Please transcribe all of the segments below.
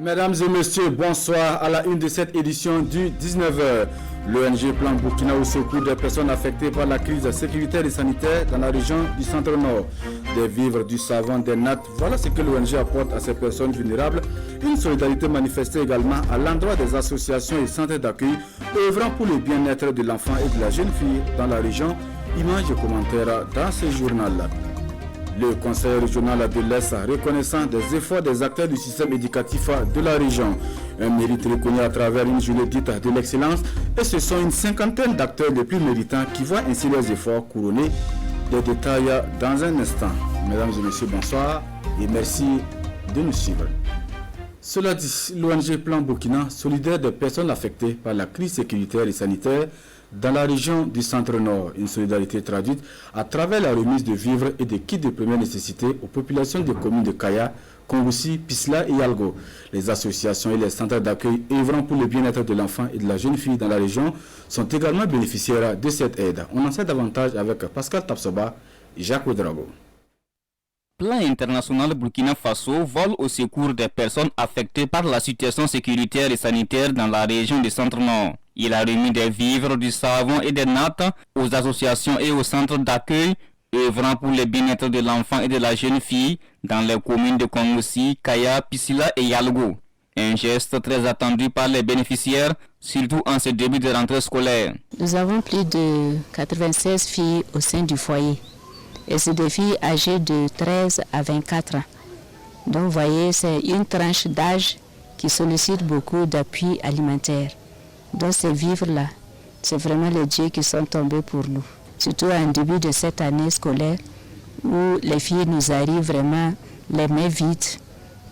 Mesdames et messieurs, bonsoir à la une de cette édition du 19h. L'ONG Plan Burkina au secours des personnes affectées par la crise sécuritaire et sanitaire dans la région du centre-nord. Des vivres, du savon, des nattes, voilà ce que l'ONG apporte à ces personnes vulnérables. Une solidarité manifestée également à l'endroit des associations et centres d'accueil œuvrant pour le bien-être de l'enfant et de la jeune fille dans la région. Images et commentaires dans ce journal. Le conseil régional de l'Est reconnaissant des efforts des acteurs du système éducatif de la région. Un mérite reconnu à travers une journée dite de l'excellence et ce sont une cinquantaine d'acteurs les plus méritants qui voient ainsi leurs efforts couronnés. Des détails dans un instant. Mesdames et messieurs, bonsoir et merci de nous suivre. Cela dit, l'ONG Plan Burkina, solidaire des personnes affectées par la crise sécuritaire et sanitaire dans la région du centre-nord, une solidarité traduite à travers la remise de vivres et de kits de première nécessité aux populations des communes de Kaya, Kongoussi, Pisla et Yalgo. Les associations et les centres d'accueil œuvrant pour le bien-être de l'enfant et de la jeune fille dans la région sont également bénéficiaires de cette aide. On en sait davantage avec Pascal Tapsoba et Jacques Ouedraogo. Plan international Burkina Faso vole au secours des personnes affectées par la situation sécuritaire et sanitaire dans la région du centre-nord. Il a remis des vivres, du savon et des nattes aux associations et aux centres d'accueil œuvrant pour le bien-être de l'enfant et de la jeune fille dans les communes de Kongoussi, Kaya, Pisila et Yalgo. Un geste très attendu par les bénéficiaires, surtout en ce début de rentrée scolaire. Nous avons plus de 96 filles au sein du foyer. Et c'est des filles âgées de 13 à 24 ans. Donc vous voyez, c'est une tranche d'âge qui sollicite beaucoup d'appui alimentaire. Donc ces vivres-là, c'est vraiment les dieux qui sont tombés pour nous. Surtout en début de cette année scolaire où les filles nous arrivent vraiment les mains vides.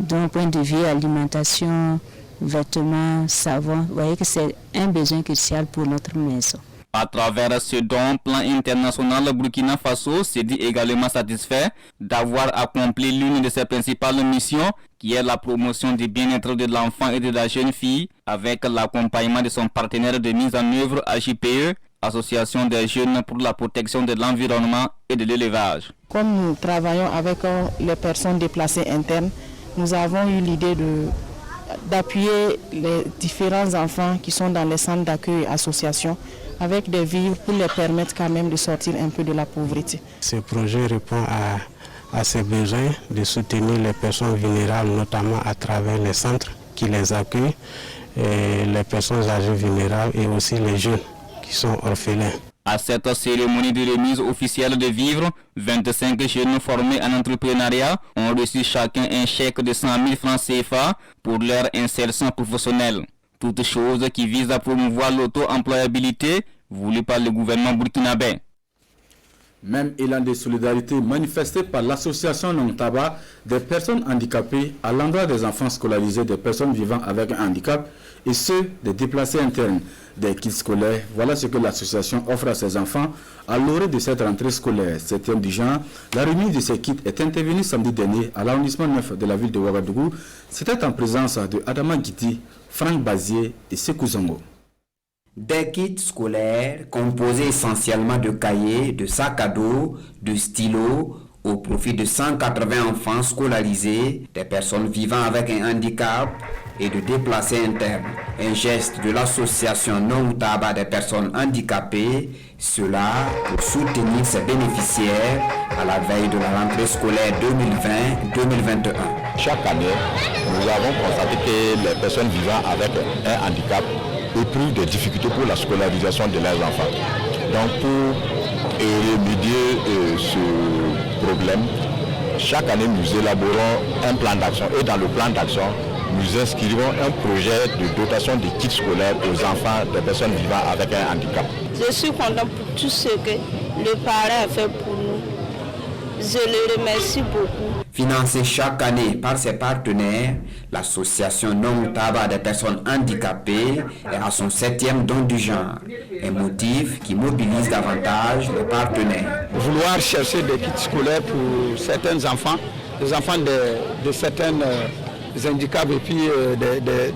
D'un point de vue alimentation, vêtements, savon, vous voyez que c'est un besoin crucial pour notre maison. À travers ce don, Plan international Burkina Faso s'est dit également satisfait d'avoir accompli l'une de ses principales missions, qui est la promotion du bien-être de l'enfant et de la jeune fille, avec l'accompagnement de son partenaire de mise en œuvre AJPE, Association des jeunes pour la protection de l'environnement et de l'élevage. Comme nous travaillons avec les personnes déplacées internes, nous avons eu l'idée d'appuyer les différents enfants qui sont dans les centres d'accueil et associations avec des vivres pour les permettre quand même de sortir un peu de la pauvreté. Ce projet répond à ces besoins de soutenir les personnes vulnérables, notamment à travers les centres qui les accueillent, et les personnes âgées vulnérables et aussi les jeunes qui sont orphelins. À cette cérémonie de remise officielle de vivres, 25 jeunes formés en entrepreneuriat ont reçu chacun un chèque de 100 000 francs CFA pour leur insertion professionnelle. Toute chose qui vise à promouvoir l'auto-employabilité voulue par le gouvernement burkinabé. Même élan de solidarité manifesté par l'association Non-Tabac des personnes handicapées à l'endroit des enfants scolarisés, des personnes vivant avec un handicap et ceux des déplacés internes, des kits scolaires. Voilà ce que l'association offre à ses enfants à l'orée de cette rentrée scolaire. Septième du genre, la remise de ces kits est intervenue samedi dernier à l'arrondissement 9 de la ville de Ouagadougou. C'était en présence de Adama Guiti, Franck Bazier et Sekou Zongo. Des kits scolaires composés essentiellement de cahiers, de sacs à dos, de stylos, au profit de 180 enfants scolarisés, des personnes vivant avec un handicap et de déplacés internes. Un geste de l'association Non-Tabac des personnes handicapées, cela pour soutenir ses bénéficiaires à la veille de la rentrée scolaire 2020-2021. Chaque année, nous avons constaté que les personnes vivant avec un handicap éprouvent des difficultés pour la scolarisation de leurs enfants. Donc pour remédier ce problème, chaque année nous élaborons un plan d'action et dans le plan d'action, nous inscrivons un projet de dotation de kits scolaires aux enfants des personnes vivant avec un handicap. Je suis content pour tout ce que le parent a fait pour nous. Je le remercie beaucoup. Financée chaque année par ses partenaires, l'association Non-Tabac des personnes handicapées est à son 7e don du genre. Un motif qui mobilise davantage les partenaires. Vouloir chercher des kits scolaires pour certains enfants, des enfants de certains handicaps et puis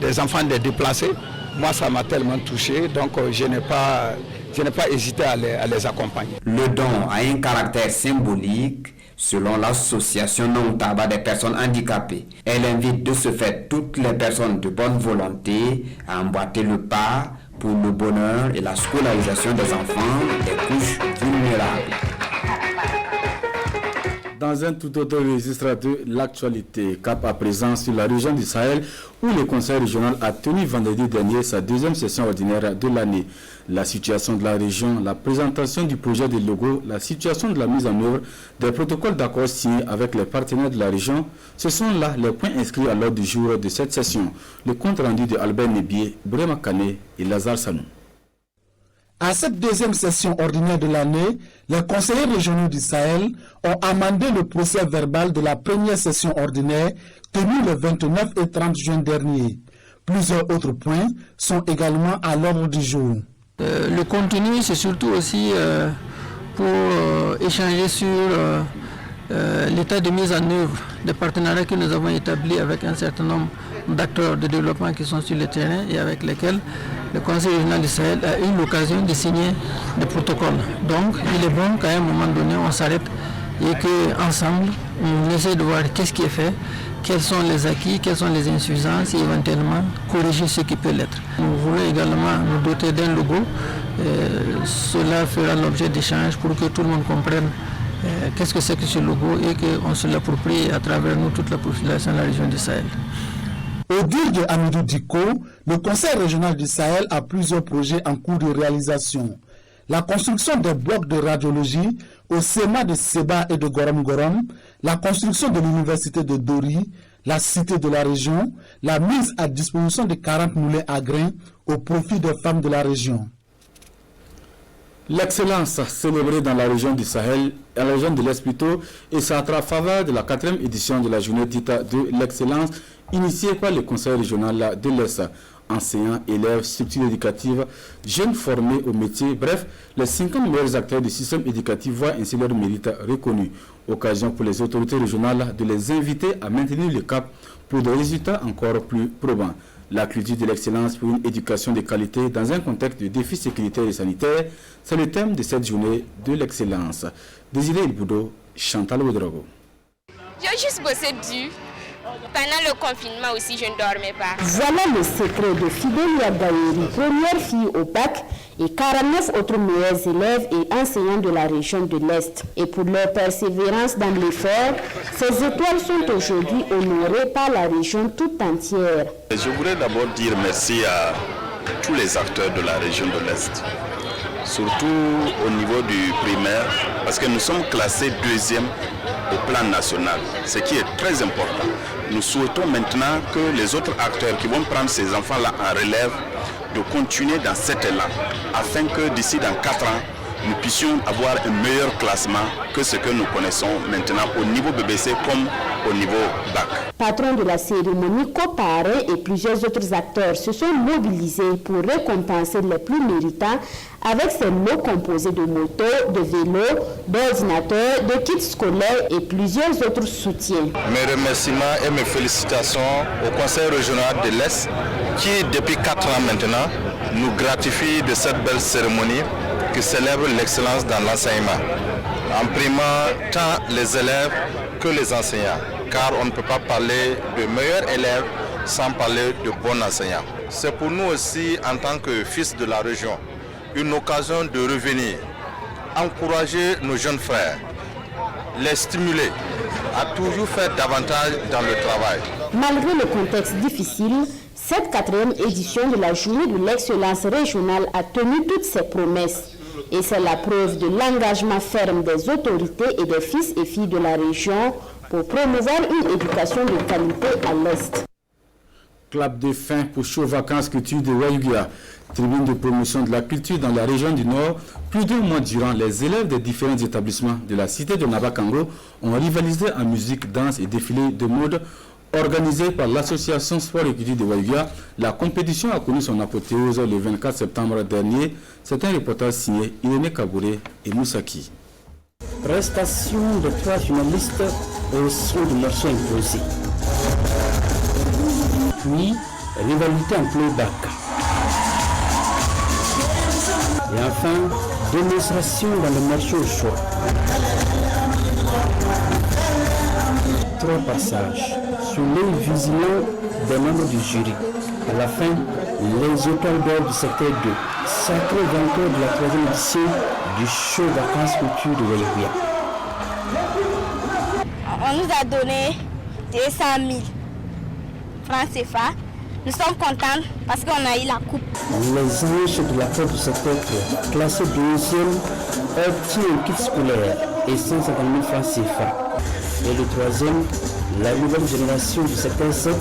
des enfants des déplacés, moi ça m'a tellement touché, donc je n'ai pas hésité à les accompagner. Le don a un caractère symbolique. Selon l'association Non Tabac des personnes handicapées, elle invite de ce fait toutes les personnes de bonne volonté à emboîter le pas pour le bonheur et la scolarisation des enfants des couches vulnérables. Dans un tout autre registre de l'actualité, cap à présent sur la région du Sahel, où le conseil régional a tenu vendredi dernier sa deuxième session ordinaire de l'année. La situation de la région, la présentation du projet de logo, la situation de la mise en œuvre des protocoles d'accord signés avec les partenaires de la région, ce sont là les points inscrits à l'ordre du jour de cette session. Le compte rendu de Albert Nebié, Brema Kane et Lazare Sanou. À cette deuxième session ordinaire de l'année, les conseillers régionaux du Sahel ont amendé le procès verbal de la première session ordinaire tenue le 29 et 30 juin dernier. Plusieurs autres points sont également à l'ordre du jour. Le contenu, c'est surtout aussi pour échanger sur l'état de mise en œuvre des partenariats que nous avons établis avec un certain nombre d'acteurs de développement qui sont sur le terrain et avec lesquels le Conseil régional du Sahel a eu l'occasion de signer des protocoles. Donc il est bon qu'à un moment donné on s'arrête et qu'ensemble on essaie de voir qu'est-ce qui est fait, quels sont les acquis, quelles sont les insuffisances et éventuellement corriger ce qui peut l'être. Nous voulons également nous doter d'un logo. Cela fera l'objet d'échanges pour que tout le monde comprenne qu'est-ce que c'est que ce logo et qu'on se l'approprie à travers nous toute la population de la région du Sahel. Au dire de Amidou Diko, le Conseil régional du Sahel a plusieurs projets en cours de réalisation. La construction des blocs de radiologie au SEMA de Seba et de Gorom Gorom, la construction de l'université de Dori, la cité de la région, la mise à disposition de 40 moulins à grains au profit des femmes de la région. L'excellence célébrée dans la région du Sahel, à la région de l'Est plutôt, et ça à faveur de la 4e édition de la journée dite de l'excellence initiée par le Conseil régional de l'Est. Enseignants, élèves, structures éducatives, jeunes formés au métier, bref, les 50 meilleurs acteurs du système éducatif voient ainsi leur mérite reconnu. Occasion pour les autorités régionales de les inviter à maintenir le cap pour des résultats encore plus probants. La culture de l'excellence pour une éducation de qualité dans un contexte de défis sécuritaires et sanitaires, c'est le thème de cette journée de l'excellence. Désiré Ilboudo, Chantal Ouedraogo. J'ai juste bossé dur. Pendant le confinement aussi, je ne dormais pas. Voilà le secret de Fidélia Gaïri, première fille au bac, et 49 autres meilleurs élèves et enseignants de la région de l'Est. Et pour leur persévérance dans l'effort, ces étoiles sont aujourd'hui honorées par la région toute entière. Je voudrais d'abord dire merci à tous les acteurs de la région de l'Est, surtout au niveau du primaire, parce que nous sommes classés 2e au plan national, ce qui est très important. Nous souhaitons maintenant que les autres acteurs qui vont prendre ces enfants-là en relève de continuer dans cet élan, afin que d'ici dans 4 ans, nous puissions avoir un meilleur classement que ce que nous connaissons maintenant au niveau BBC comme au niveau BAC. Patron de la cérémonie, Coparé et plusieurs autres acteurs se sont mobilisés pour récompenser les plus méritants avec ces lots composés de motos, de vélos, d'ordinateurs, de kits scolaires et plusieurs autres soutiens. Mes remerciements et mes félicitations au Conseil régional de l'Est qui, depuis 4 ans maintenant, nous gratifie de cette belle cérémonie qui célèbre l'excellence dans l'enseignement, en primant tant les élèves que les enseignants, car on ne peut pas parler de meilleurs élèves sans parler de bons enseignants. C'est pour nous aussi, en tant que fils de la région, une occasion de revenir, encourager nos jeunes frères, les stimuler à toujours faire davantage dans le travail. Malgré le contexte difficile, cette 4e édition de la journée de l'excellence régionale a tenu toutes ses promesses. Et c'est la preuve de l'engagement ferme des autorités et des fils et filles de la région pour promouvoir une éducation de qualité à l'Est. Clap de fin pour Show Vacances Culture de Wayugia, tribune de promotion de la culture dans la région du Nord. Plus d'un mois durant, les élèves des différents établissements de la cité de Nabakango ont rivalisé en musique, danse et défilé de mode. Organisée par l'association Sport et Culture de Wayugia, la compétition a connu son apothéose le 24 septembre dernier. C'est un reportage signé Irénée Kabouré et Moussaki. Prestation de 3 finalistes au son de morceaux imposés. Puis, rivalité en playback. Et enfin, Démonstration dans le marché au choix. 3 passages sous l'œil vigilant des membres du jury. À la fin, les étoiles d'or du secteur 2, sacré vainqueur de la 3e édition du show Vacances Culture de Waïbia. On nous a donné 200 000 francs CFA. Nous sommes contents parce qu'on a eu la coupe. Les anges de la Côte du secteur 3, classés 2e, obtient un kit scolaire et 150 000 francs CFA. Et le 3e, la nouvelle génération du secteur 7,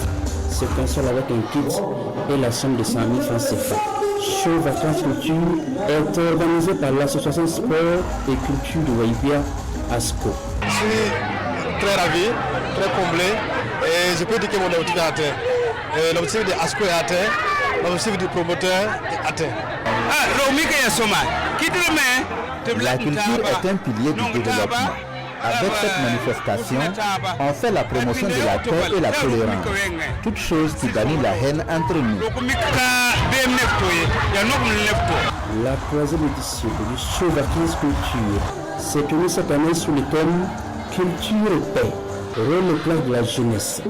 se console avec un kit et la somme de 100 000 francs CFA. Show Vacances Culture est organisé par l'association Sport et Culture de Waïbia, ASCO. Je suis très ravi, très comblé et je peux dire que mon objectif est atteint. L'objectif de ASCO est atteint, l'objectif du promoteur est atteint. La culture est un pilier du développement. Avec cette manifestation, on fait la promotion de la paix et la tolérance, toute chose qui bannit la haine entre nous. La 3e édition du show Vacances Culture s'est tenue cette année sous le thème Culture et paix, rôle et place de la jeunesse.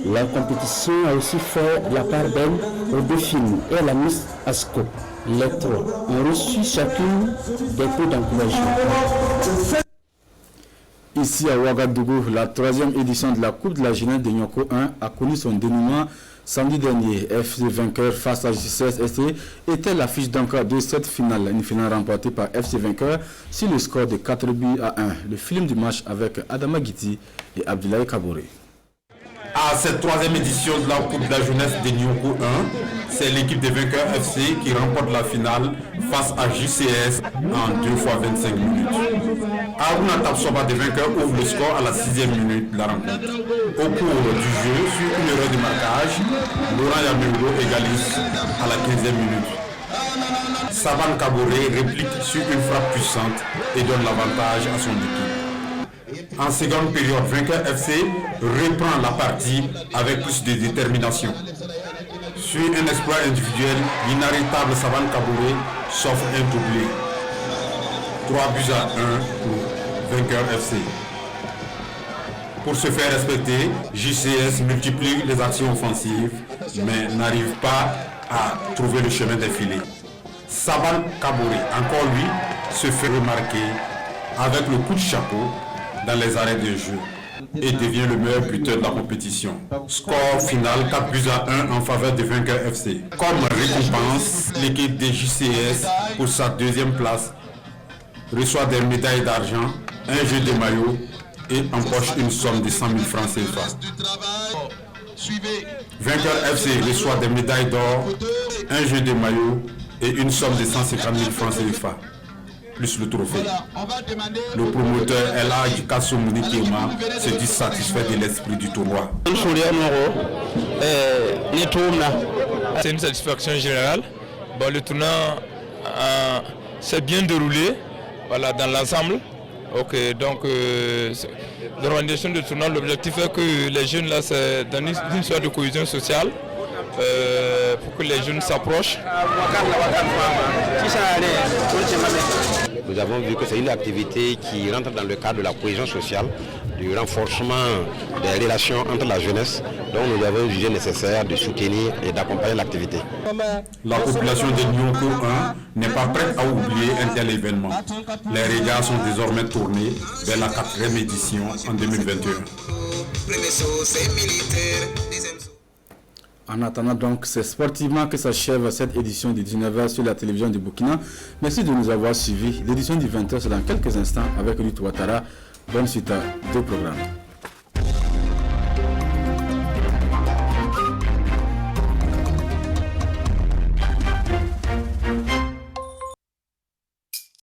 La compétition a aussi fait la part belle au défilé et à la Miss ASCO. Les 3 ont reçu chacune des prix d'encouragement. Ici à Ouagadougou, la 3e édition de la Coupe de la jeunesse de Nyoko 1 a connu son dénouement samedi dernier. FC vainqueur face à JCS-ST était l'affiche d'encore de cette finale. Une finale remportée par FC vainqueur sur le score de 4 buts à 1. Le film du match avec Adama Giti et Abdoulaye Kaboré. À cette 3e édition de la Coupe de la jeunesse de Nyoko 1, c'est l'équipe des vainqueurs FC qui remporte la finale face à JCS en 2 fois 25 minutes. Aruna Tapsoba des vainqueurs ouvre le score à la 6e minute de la rencontre. Au cours du jeu, sur une erreur de marquage, Laurent Yamuro égalise à la 15e minute. Saban Kaboré réplique sur une frappe puissante et donne l'avantage à son équipe. En seconde période, vainqueur FC reprend la partie avec plus de détermination. Sur un exploit individuel, l'inarrêtable Saban Kaboré s'offre un doublé. 3 buts à 1 pour vainqueur FC. Pour se faire respecter, JCS multiplie les actions offensives, mais n'arrive pas à trouver le chemin des filets. Saban Kaboré, encore lui, se fait remarquer avec le coup de chapeau dans les arrêts de jeu et devient le meilleur buteur de la compétition. Score final 4 buts à 1 en faveur des vainqueurs FC. Comme récompense, l'équipe des JCS pour sa 2e place reçoit des médailles d'argent, un jeu de maillot et empoche une somme de 100 000 francs CFA. Vainqueur FC reçoit des médailles d'or, un jeu de maillot et une somme de 150 000 francs CFA. Plus le trophée. Le promoteur Elhadji Kassomouni Kema se dit satisfait de l'esprit du tournoi. C'est une satisfaction générale. Bon, le tournoi s'est bien déroulé, voilà, dans l'ensemble. Ok, donc l'organisation du tournoi, l'objectif est que les jeunes là, c'est dans une sorte de cohésion sociale. Pour que les jeunes s'approchent. Nous avons vu que c'est une activité qui rentre dans le cadre de la cohésion sociale, du renforcement des relations entre la jeunesse, dont nous avons jugé nécessaire de soutenir et d'accompagner l'activité. La population de Nyoko 1 n'est pas prête à oublier un tel événement. Les regards sont désormais tournés vers la 4e édition en 2021. En attendant donc, c'est sportivement que s'achève cette édition du 19h sur la télévision du Burkina. Merci de nous avoir suivis. L'édition du 20h, c'est dans quelques instants avec Ruth Ouattara. Bonne suite de programme.